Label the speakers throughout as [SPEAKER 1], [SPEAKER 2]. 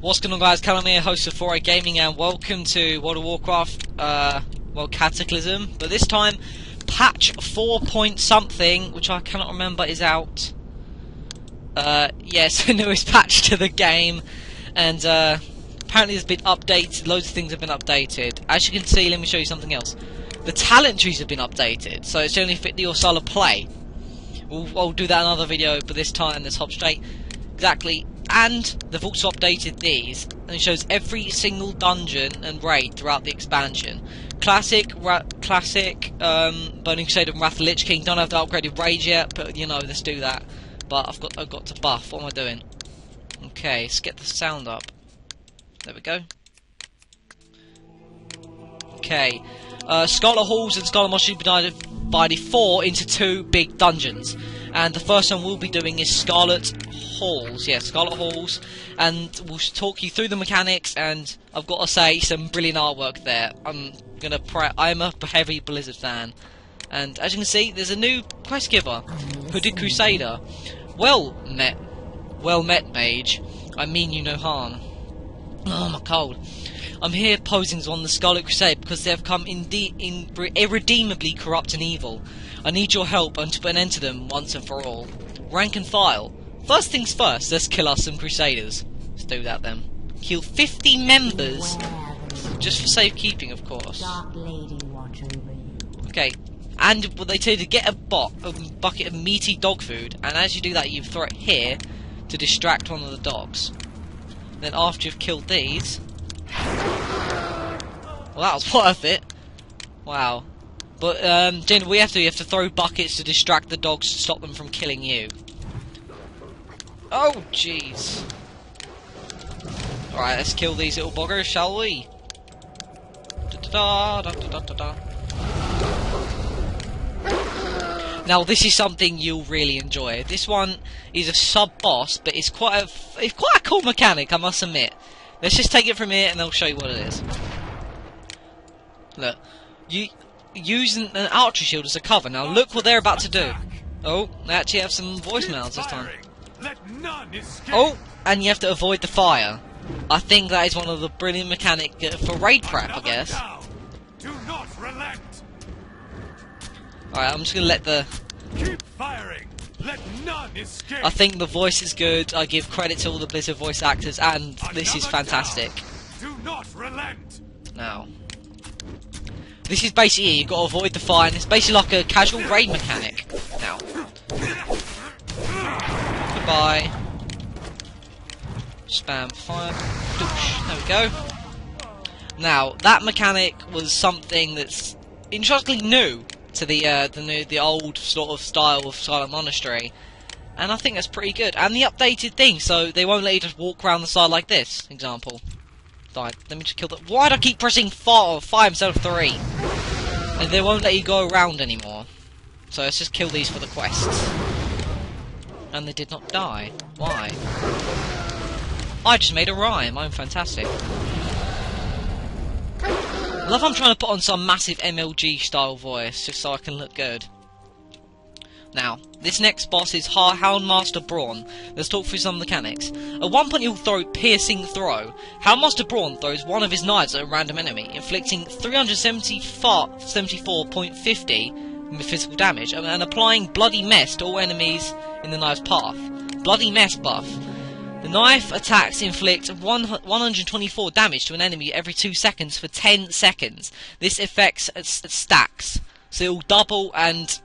[SPEAKER 1] What's going on, guys? Callum here, host of 4A Gaming, and welcome to World of Warcraft, well, Cataclysm, but this time, patch 4 point something, which I cannot remember, is out. Yes, the newest patch to the game, and apparently it's been updated, loads of things have been updated. As you can see, let me show you something else. The talent trees have been updated, so it's only fit to your style of play. I'll do that in another video, but this time, let's hop straight. Exactly. And they've also updated these, and it shows every single dungeon and raid throughout the expansion. Classic, Burning Crusade and Wrath of the Lich King. Don't have the upgraded raid yet, but you know, let's do that. But I've got to buff. What am I doing? Okay, let's get the sound up. There we go. Okay, Scarlet Halls and Scarlet Monastery divided by default into two big dungeons, and the first one we'll be doing is Scarlet Halls. Yeah, Scarlet Halls, and we'll talk you through the mechanics. And I've got to say, some brilliant artwork there. I'm a heavy Blizzard fan, and as you can see, there's a new quest giver, Hooded Crusader. Well met, mage. I mean you no harm. Oh, my cold. I'm here posing as one of the Scarlet Crusade because they have come irredeemably corrupt and evil. I need your help and to put an end to them once and for all. Rank and file. First things first, let's kill us some Crusaders. Let's do that then. Kill 50 members, just for safekeeping, of course. Okay, and what they tell you to get a bucket of meaty dog food, and as you do that, you throw it here to distract one of the dogs. Then after you've killed these, well, that was worth it. Wow. But generally, you have to throw buckets to distract the dogs to stop them from killing you. Oh, jeez. Alright, let's kill these little buggers, shall we? Now, this is something you'll really enjoy. This one is a sub-boss, but it's quite a cool mechanic, I must admit. Let's just take it from here, and I'll show you what it is. Look, you using an archery shield as a cover. Now, look what they're about to do. Oh, they actually have some voicemails this time. Oh, and you have to avoid the fire. I think that is one of the brilliant mechanics for raid prep, I guess. Alright, I'm just gonna let the... Keep firing. Let none escape. I think the voice is good. I give credit to all the Blizzard voice actors, and this is fantastic. Do not relent. Now, this is basically it. You've got to avoid the fire, and it's basically like a casual raid mechanic. Now, goodbye. Spam fire. Doosh. There we go. Now, that mechanic was something that's interestingly new to the old sort of style of Scarlet Monastery, and I think that's pretty good. And the updated thing, so they won't let you just walk around the side like this. Example. Died. Let me just kill that. Why do I keep pressing 5 instead of 3? And they won't let you go around anymore. So let's just kill these for the quests. And they did not die. Why? I just made a rhyme. I'm fantastic. I love I'm trying to put on some massive MLG style voice just so I can look good. Now, this next boss is Houndmaster Brawn. Let's talk through some mechanics. At one point you'll throw Piercing Throw. Houndmaster Brawn throws one of his knives at a random enemy, inflicting 374.50 physical damage and applying Bloody Mess to all enemies in the knife's path. Bloody Mess buff. The knife attacks inflict 124 damage to an enemy every 2 seconds for 10 seconds. This affects stacks, so it will double, and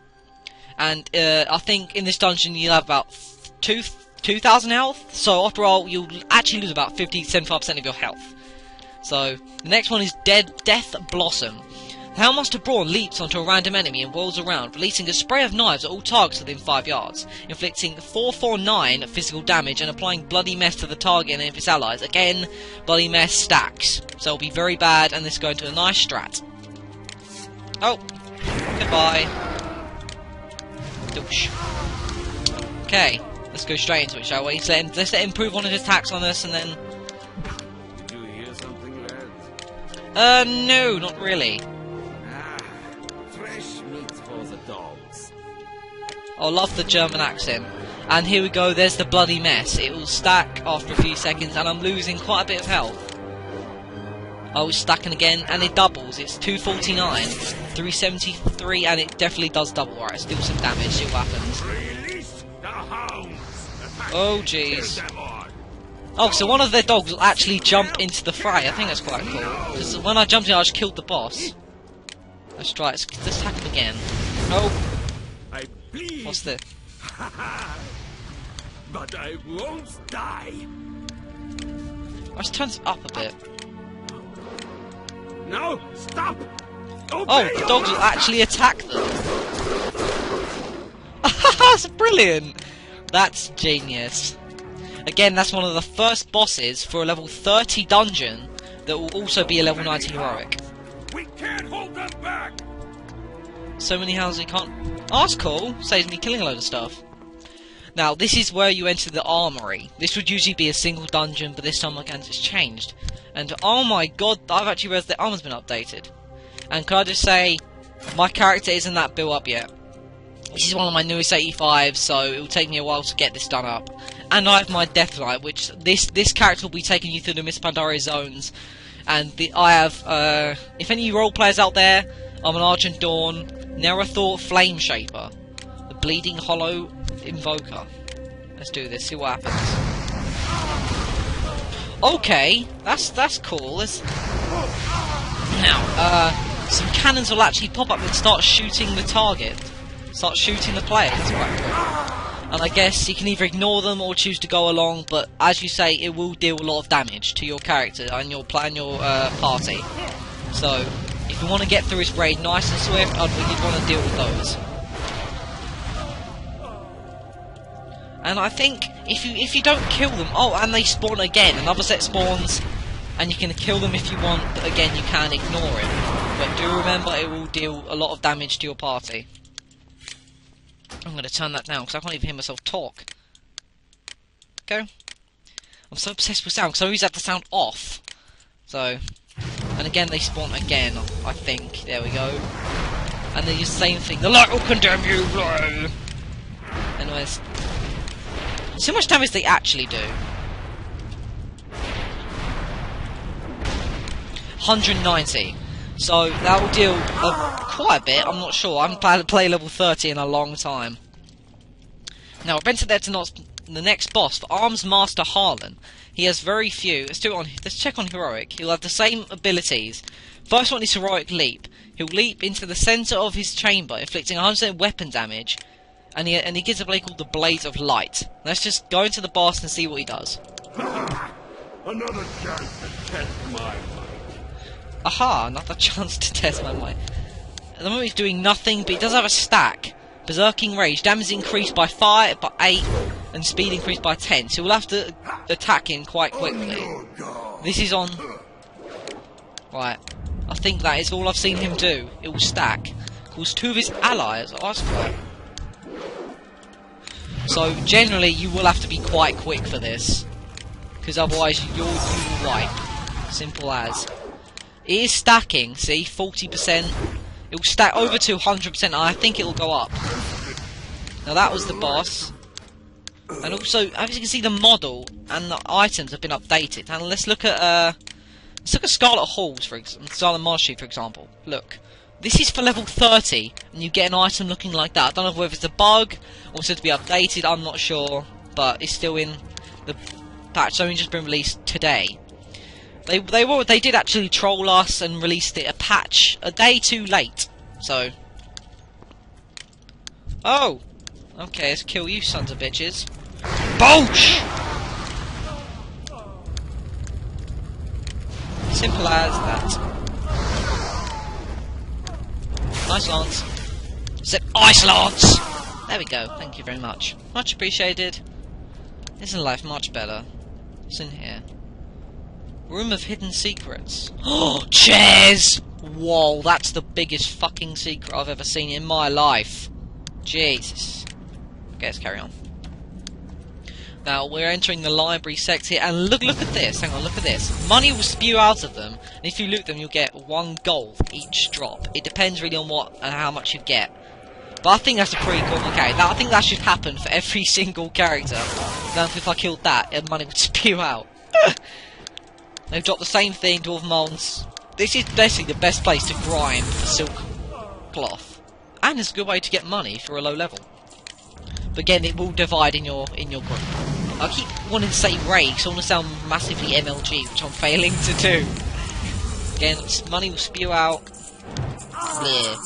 [SPEAKER 1] I think in this dungeon you'll have about 2,000 health. So after all, you'll actually lose about 50-75% of your health. So the next one is Death Blossom. Houndmaster Brawn leaps onto a random enemy and whirls around, releasing a spray of knives at all targets within 5 yards, inflicting 449 physical damage and applying Bloody Mess to the target and its allies. Again, Bloody Mess stacks, so it'll be very bad, and this is going to a nice strat. Oh, goodbye. Douche. Okay, let's go straight into it, shall we? So let's let him prove one of his attacks on us, and then...
[SPEAKER 2] Did you hear something, lads?
[SPEAKER 1] No, not really.
[SPEAKER 2] Fresh meat for the dogs.
[SPEAKER 1] I love the German accent. And here we go, there's the bloody mess. It will stack after a few seconds, and I'm losing quite a bit of health. Oh, it's stacking again, and it doubles. It's 249, 373, and it definitely does double. Alright, let's do some damage, see what happens. Oh, jeez. Oh, so one of their dogs will actually jump into the fray. I think that's quite cool. Because when I jumped in, I just killed the boss. Let's try it. Let's attack him again. Oh. What's this?
[SPEAKER 2] But I won't die.
[SPEAKER 1] Let's turn it up a bit.
[SPEAKER 2] No, stop!
[SPEAKER 1] Oh, the dogs will actually attack them. That's brilliant. That's genius. Again, that's one of the first bosses for a level 30 dungeon that will also be a level 90 heroic.
[SPEAKER 2] We can't hold them back.
[SPEAKER 1] So many houses you can't. Oh, that's cool. Saves me killing a load of stuff. Now, this is where you enter the armory. This would usually be a single dungeon, but this time again it's changed. And oh my god, I've actually realised the armor's been updated. And can I just say, my character isn't that built up yet. This is one of my newest 85s, so it will take me a while to get this done up. And I have my Death Knight, which this character will be taking you through the Miss Pandaria zones. And I have, if any role players out there, I'm an Argent Dawn, Nerathoth Flame Shaper, the Bleeding Hollow Invoker. Let's do this, see what happens. Okay, that's cool. Now, some cannons will actually pop up and start shooting the target. Start shooting the player, that's quite cool. And I guess you can either ignore them or choose to go along, but as you say, it will deal a lot of damage to your character and your party. So, if you want to get through this raid nice and swift, you'd want to deal with those. And I think if you don't kill them, oh, and they spawn again, another set spawns, and you can kill them if you want, but again, you can ignore it. But do remember, it will deal a lot of damage to your party. I'm going to turn that down because I can't even hear myself talk. Go. I'm so obsessed with sound because I always have the sound off. So, and again they spawn again, I think. There we go. And they use the same thing. The light will condemn you, bro. Anyways, see how much damage they actually do. 190. So that will deal quite a bit. I'm not sure. I haven't played level 30 in a long time. Now I've entered there to the next boss, the Arms Master Harlan. He has very few. Let's check on heroic. He'll have the same abilities. First one is heroic leap. He'll leap into the centre of his chamber, inflicting 100% weapon damage, and he gets a blade called the Blades of Light. Let's just go into the boss and see what he does.
[SPEAKER 2] Another chance to test my might.
[SPEAKER 1] Aha, another chance to test my might. At the moment he's doing nothing, but he does have a stack. Berserking Rage, damage increased by 8, and speed increased by 10, so we'll have to attack him quite quickly. This is on... Right, I think that is all I've seen him do. It will stack. Cause 2 of his allies are squad. So generally you will have to be quite quick for this, because otherwise you will wipe. Simple as. It is stacking, see, 40%. It will stack over to 100%, and I think it will go up. Now that was the boss. And also, as you can see, the model and the items have been updated. And let's look at Scarlet Halls, Scarlet Monastery, for example. Look, this is for level 30, and you get an item looking like that. I don't know whether it's a bug or said to be updated. I'm not sure, but it's still in the patch. It's only just been released today. They did actually troll us and released it a patch a day too late. So, oh, okay, let's kill you, sons of bitches. Bolch! Simple as that. Nice lance. Said ice lance. There we go. Thank you very much. Much appreciated. Isn't life much better? What's in here? Room of Hidden Secrets. Oh, chairs! Whoa, that's the biggest fucking secret I've ever seen in my life. Jesus. Okay, let's carry on. Now, we're entering the library sector here, and look at this. Hang on, look at this. Money will spew out of them, and if you loot them, you'll get 1 gold each drop. It depends really on what and how much you get. But I think that's a pretty cool mechanic. I think that should happen for every single character. Now, if I killed that, money would spew out. They've dropped the same thing, Dwarf Molds. This is basically the best place to grind for silk cloth. And it's a good way to get money for a low level. But again, it will divide in your group. I keep wanting to say raid, because I want to sound massively MLG, which I'm failing to do. Again, money will spew out. Bleh.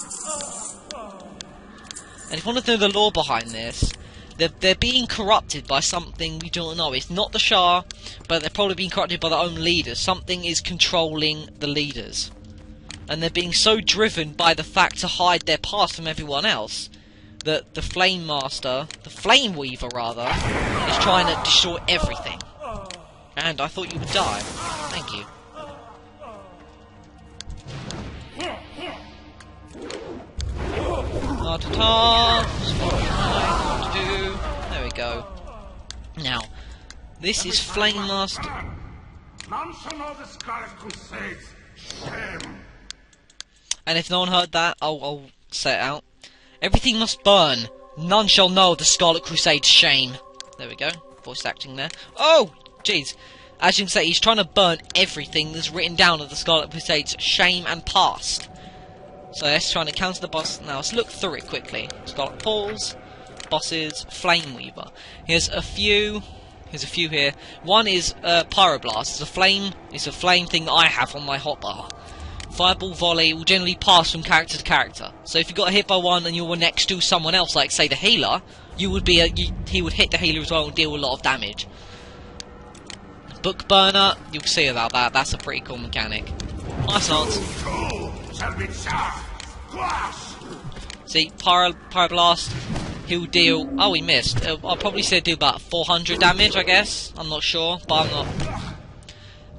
[SPEAKER 1] And if you want to know the lore behind this, they're being corrupted by something we don't know. It's not the Shah, but they're probably being corrupted by their own leaders. Something is controlling the leaders. And they're being so driven by the fact to hide their past from everyone else that the Flame Master, the Flame Weaver rather, is trying to destroy everything. And I thought you would die. Thank you. What to do. There we go. Now, this is Flame Master.
[SPEAKER 2] None shall know the Scarlet Crusades. Shame.
[SPEAKER 1] And if no one heard that, I'll say it out. Everything must burn. None shall know the Scarlet Crusade's shame. There we go. Voice acting there. Oh, jeez. As you can see, he's trying to burn everything that's written down of the Scarlet Crusade's shame and past. So let's try to counter the boss. Now let's look through it quickly. Scarlet Halls, bosses, Flame Weaver. Here's a few here. One is Pyroblast. It's a flame thing that I have on my hotbar. Fireball Volley will generally pass from character to character. So if you got hit by one and you were next to someone else, like say the healer, he would hit the healer as well and deal a lot of damage. Book Burner, you'll see about that. That's a pretty cool mechanic. Nice lance. See, Pyroblast, he'll deal... Oh, he missed. I'll probably say deal about 400 damage, I guess. I'm not sure, but I'm not...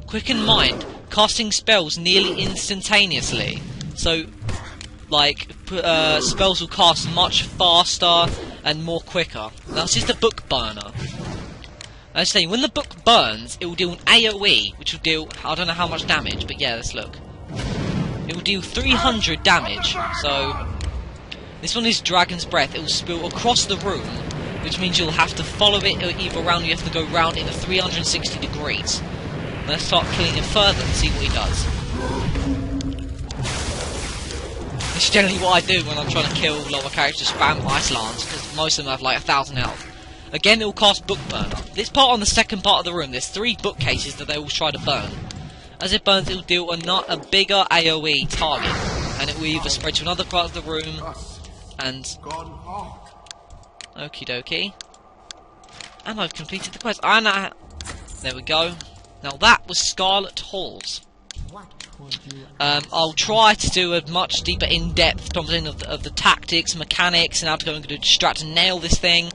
[SPEAKER 1] Quicken Mind, casting spells nearly instantaneously. So, like, spells will cast much faster and more quicker. That's just a Book Burner. I was saying, when the book burns, it will deal an AoE, which will deal... I don't know how much damage, but yeah, let's look. It will deal 300 damage, so... This one is Dragon's Breath. It will spill across the room, which means you'll have to follow it either round, you have to go round in 360 degrees. Let's start killing him further and see what he does. This is generally what I do when I'm trying to kill lower characters, spam Ice Lance, because most of them have like 1,000 health. Again, it will cast Book Burner. This part on the second part of the room, there's 3 bookcases that they will try to burn. As it burns, it will deal a bigger AoE target, and it will either spread to another part of the room, and... Okie dokie. And I've completed the quest. There we go. Now that was Scarlet Halls. I'll try to do a much deeper in-depth conversation of the tactics, mechanics, and how to go and distract and nail this thing.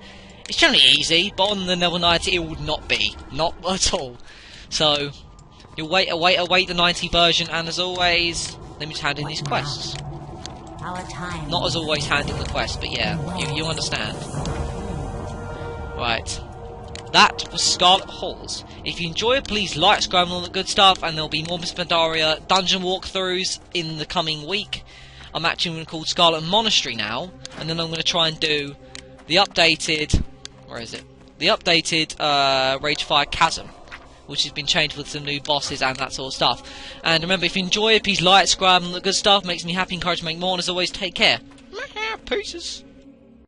[SPEAKER 1] It's generally easy, but on the level 90 it would not be. Not at all. So, you'll await the 90 version, and as always, let me just hand in these quests. Not as always handing the quest, but yeah, you understand. Right. That was Scarlet Halls. If you enjoy it, please like, subscribe and all that good stuff, and there'll be more Miss Pandaria dungeon walkthroughs in the coming week. I'm actually going to call Scarlet Monastery now, and then I'm going to try and do the updated... Where is it? The updated Ragefire Chasm, which has been changed with some new bosses and that sort of stuff. And remember, if you enjoy it, please like, subscribe and all that good stuff. Makes me happy, encouraged to make more, and as always, take care. Peace.